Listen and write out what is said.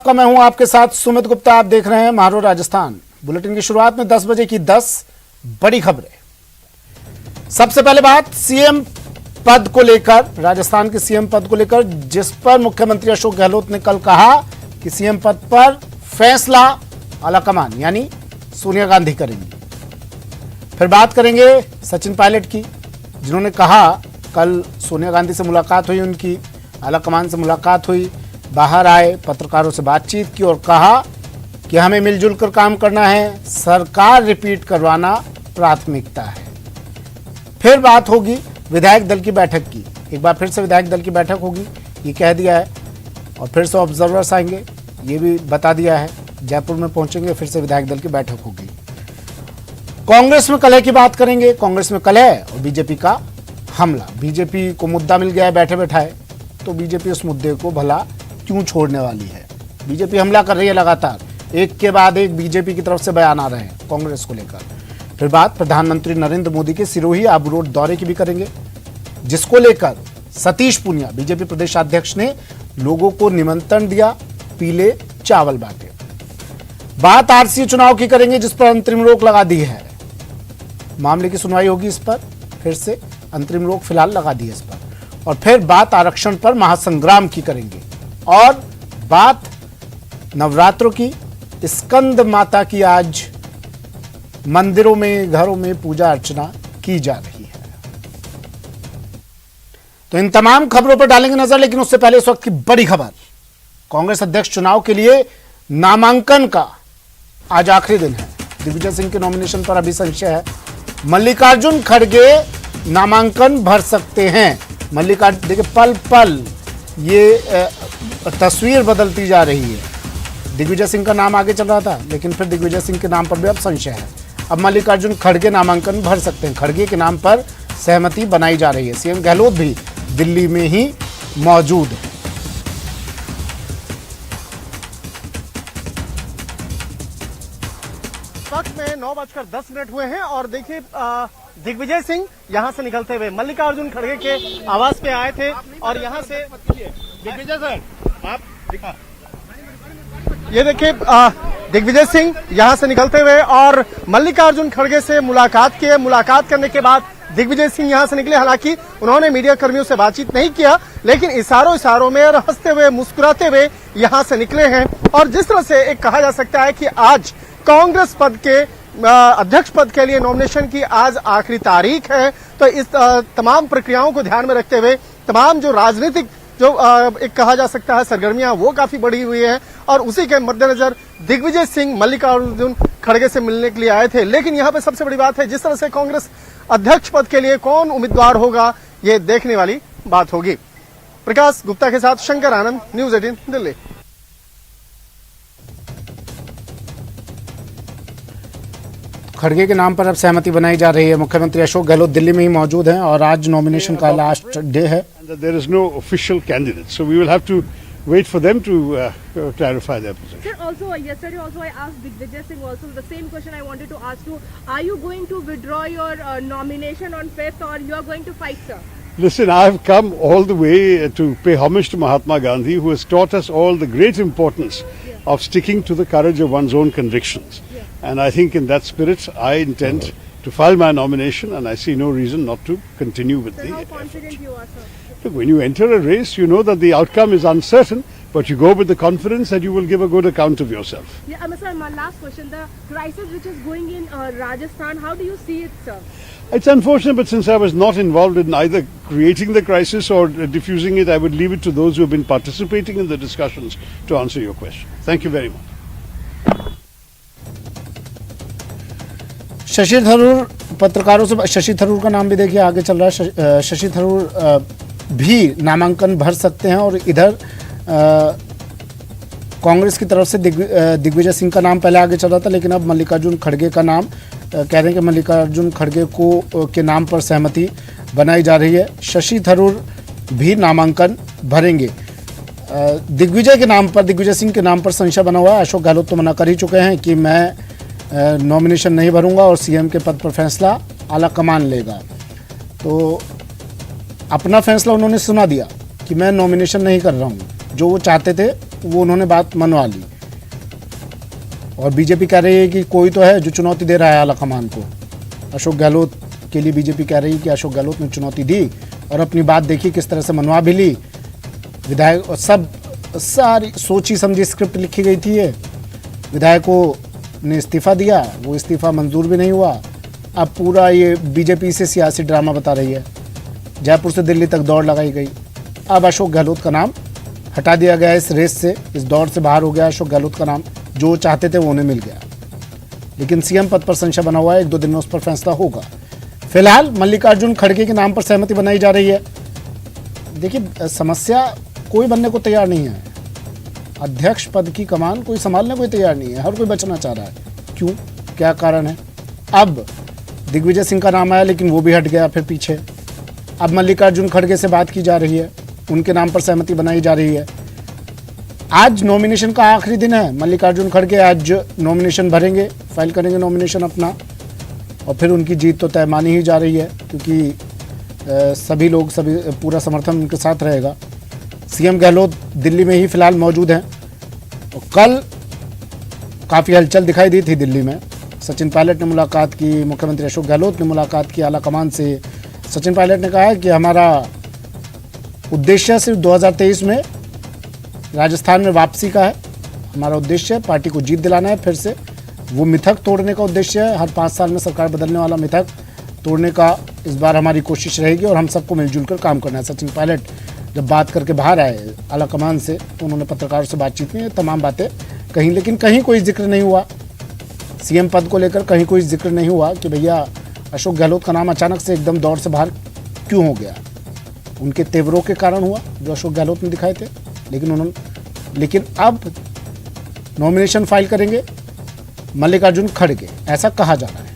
मैं हूं आपके साथ सुमित गुप्ता। आप देख रहे हैं महारो राजस्थान। बुलेटिन की शुरुआत में 10 बजे की 10 बड़ी खबरें। सबसे पहले बात सीएम पद को लेकर, राजस्थान के सीएम पद को लेकर, जिस पर मुख्यमंत्री अशोक गहलोत ने कल कहा कि सीएम पद पर फैसला आलाकमान यानी सोनिया गांधी करेंगी। फिर बात करेंगे सचिन पायलट की, जिन्होंने कहा कल सोनिया गांधी से मुलाकात हुई, उनकी आलाकमान से मुलाकात हुई, बाहर आए, पत्रकारों से बातचीत की और कहा कि हमें मिलजुल कर काम करना है, सरकार रिपीट करवाना प्राथमिकता है। फिर बात होगी विधायक दल की बैठक की, एक बार फिर से विधायक दल की बैठक होगी, ये कह दिया है। और फिर से ऑब्जर्वर्स आएंगे, ये भी बता दिया है, जयपुर में पहुंचेंगे, फिर से विधायक दल की बैठक होगी। कांग्रेस में कलह की बात करेंगे, कांग्रेस में कलह और बीजेपी का हमला। बीजेपी को मुद्दा मिल गया है बैठे बैठाए, तो बीजेपी उस मुद्दे को भला क्यों छोड़ने वाली है। बीजेपी हमला कर रही है लगातार, एक के बाद एक बीजेपी की तरफ से बयान आ रहे हैं कांग्रेस को लेकर। फिर बात प्रधानमंत्री नरेंद्र मोदी के सिरोही आबू रोड दौरे की भी करेंगे, जिसको लेकर सतीश पूनिया बीजेपी प्रदेश अध्यक्ष ने लोगों को निमंत्रण दिया, पीले चावल बांटे। बात आरसीए चुनाव की करेंगे, जिस पर अंतरिम रोक लगा दी है। मामले की सुनवाई होगी इस पर, फिर से अंतरिम रोक फिलहाल लगा दी है इस पर। और फिर बात आरक्षण पर महासंग्राम की करेंगे और बात नवरात्रों की। स्कंद माता की आज मंदिरों में, घरों में पूजा अर्चना की जा रही है। तो इन तमाम खबरों पर डालेंगे नजर, लेकिन उससे पहले इस वक्त की बड़ी खबर। कांग्रेस अध्यक्ष चुनाव के लिए नामांकन का आज आखिरी दिन है। दिग्विजय सिंह के नॉमिनेशन पर अभी संशय है। मल्लिकार्जुन खड़गे नामांकन भर सकते हैं। मल्लिकार्जुन, देखिए पल पल ये तस्वीर बदलती जा रही है। दिग्विजय सिंह का नाम आगे चल रहा था, लेकिन फिर दिग्विजय सिंह के नाम पर भी अब संशय है। अब मल्लिकार्जुन खड़गे नामांकन भर सकते हैं। खड़गे के नाम पर सहमति बनाई जा रही है। सीएम गहलोत भी दिल्ली में ही मौजूद है। वक्त में 9:10 हुए हैं और देखिए दिग्विजय सिंह यहां से निकलते हुए मल्लिकार्जुन खड़गे के आवास पे आए थे और यहां से दिग्विजय सर आप दिखा, ये देखिए दिग्विजय सिंह यहां से निकलते हुए और मल्लिकार्जुन खड़गे से मुलाकात की। मुलाकात करने के बाद दिग्विजय सिंह यहां से निकले। हालांकि उन्होंने मीडिया कर्मियों से बातचीत नहीं किया, लेकिन इशारों में और हंसते हुए मुस्कुराते हुए यहां से निकले हैं। और जिस तरह से एक कहा जा सकता है कि आज कांग्रेस पद के अध्यक्ष पद के लिए नॉमिनेशन की आज आखिरी तारीख है, तो इस तमाम प्रक्रियाओं को ध्यान में रखते हुए तमाम जो राजनीतिक जो एक कहा जा सकता है सरगर्मियां वो काफी बढ़ी हुई है और उसी के मद्देनजर दिग्विजय सिंह मल्लिकार्जुन खड़गे से मिलने के लिए आए थे। लेकिन यहां पे सबसे बड़ी बात है, जिस तरह से कांग्रेस अध्यक्ष पद के लिए कौन उम्मीदवार होगा, ये देखने वाली बात होगी। प्रकाश गुप्ता के साथ शंकर आनंद, न्यूज 18 दिल्ली। खड़गे के नाम पर अब सहमति बनाई जा रही है। मुख्यमंत्री अशोक गहलोत दिल्ली में ही मौजूद हैं और आज नॉमिनेशन का लास्ट डे है। There is no official candidate, so we will have to wait for them to clarify their position. Sir, also yesterday also I asked Digvijay Singh also the same question I wanted to ask you. Are you going to withdraw your nomination on 5th or you are going to fight, sir? Listen, I have come all the way to pay homage to Mahatma Gandhi, who has taught us all the great importance of sticking to the courage of one's own convictions. And I think in that spirit, I intend to file my nomination, and I see no reason not to continue with the How effort. confident you are, sir? Look, when you enter a race, you know that the outcome is uncertain, but you go with the confidence that you will give a good account of yourself. Yeah, sir, my last question. The crisis which is going in Rajasthan, how do you see it, sir? It's unfortunate, but since I was not involved in either creating the crisis or diffusing it, I would leave it to those who have been participating in the discussions to answer your question. Thank you very much. Shashi Tharoor पत्रकारों से, शशि थरूर का नाम भी देखिए आगे चल रहा है। शशि थरूर भी नामांकन भर सकते हैं और इधर कांग्रेस की तरफ से दिग्विजय सिंह का नाम पहले आगे चल रहा था, लेकिन अब मल्लिकार्जुन खड़गे का नाम कह रहे हैं कि मल्लिकार्जुन खड़गे को के नाम पर सहमति बनाई जा रही है। शशि थरूर भी नामांकन भरेंगे। दिग्विजय के नाम पर, दिग्विजय सिंह के नाम पर संशय बना हुआ है। अशोक गहलोत तो मना कर ही चुके हैं कि मैं नॉमिनेशन नहीं भरूंगा और सीएम के पद पर फैसला आलाकमान लेगा। तो अपना फैसला उन्होंने सुना दिया कि मैं नॉमिनेशन नहीं कर रहा हूं। जो वो चाहते थे वो उन्होंने बात मनवा ली। और बीजेपी कह रही है कि कोई तो है जो चुनौती दे रहा है आलाकमान को। अशोक गहलोत के लिए बीजेपी कह रही है कि अशोक गहलोत ने चुनौती दी और अपनी बात देखी किस तरह से मनवा भी ली। विधायक और सब सारी सोची समझी स्क्रिप्ट लिखी गई थी। ये विधायकों ने इस्तीफा दिया, वो इस्तीफा मंजूर भी नहीं हुआ। अब पूरा ये बीजेपी से सियासी ड्रामा बता रही है। जयपुर से दिल्ली तक दौड़ लगाई गई। अब अशोक गहलोत का नाम हटा दिया गया इस रेस से, इस दौड़ से बाहर हो गया अशोक गहलोत का नाम। जो चाहते थे वो उन्हें मिल गया, लेकिन सीएम पद पर संशय बना हुआ है। 1-2 दिन में उस पर फैसला होगा। फिलहाल मल्लिकार्जुन खड़गे के नाम पर सहमति बनाई जा रही है। देखिए, समस्या कोई बनने को तैयार नहीं है। अध्यक्ष पद की कमान कोई संभालने को तैयार नहीं है। हर कोई बचना चाह रहा है। क्यों, क्या कारण है? अब दिग्विजय सिंह का नाम आया, लेकिन वो भी हट गया फिर पीछे। अब मल्लिकार्जुन खड़गे से बात की जा रही है, उनके नाम पर सहमति बनाई जा रही है। आज नॉमिनेशन का आखिरी दिन है। मल्लिकार्जुन खड़गे आज नॉमिनेशन भरेंगे, फाइल करेंगे नॉमिनेशन अपना, और फिर उनकी जीत तो तय मानी ही जा रही है, क्योंकि सभी पूरा समर्थन उनके साथ रहेगा। सीएम गहलोत दिल्ली में ही फिलहाल मौजूद हैं। और कल काफ़ी हलचल दिखाई दी थी दिल्ली में। सचिन पायलट ने मुलाकात की, मुख्यमंत्री अशोक गहलोत ने मुलाकात की आलाकमान से। सचिन पायलट ने कहा है कि हमारा उद्देश्य सिर्फ 2023 में राजस्थान में वापसी का है। हमारा उद्देश्य है पार्टी को जीत दिलाना है फिर से। वो मिथक तोड़ने का उद्देश्य है। हर 5 साल में सरकार बदलने वाला मिथक तोड़ने का इस बार हमारी कोशिश रहेगी और हम सबको मिलजुल कर काम करना है। सचिन पायलट जब बात करके बाहर आए आलाकमान से, तो उन्होंने पत्रकारों से बातचीत में तमाम बातें कहीं, लेकिन कहीं कोई जिक्र नहीं हुआ सीएम पद को लेकर। कहीं कोई जिक्र नहीं हुआ कि भैया अशोक गहलोत का नाम अचानक से एकदम दौड़ से बाहर क्यों हो गया। उनके तेवरों के कारण हुआ जो अशोक गहलोत ने दिखाए थे। लेकिन अब नॉमिनेशन फाइल करेंगे मल्लिकार्जुन खड़गे, ऐसा कहा जा रहा है।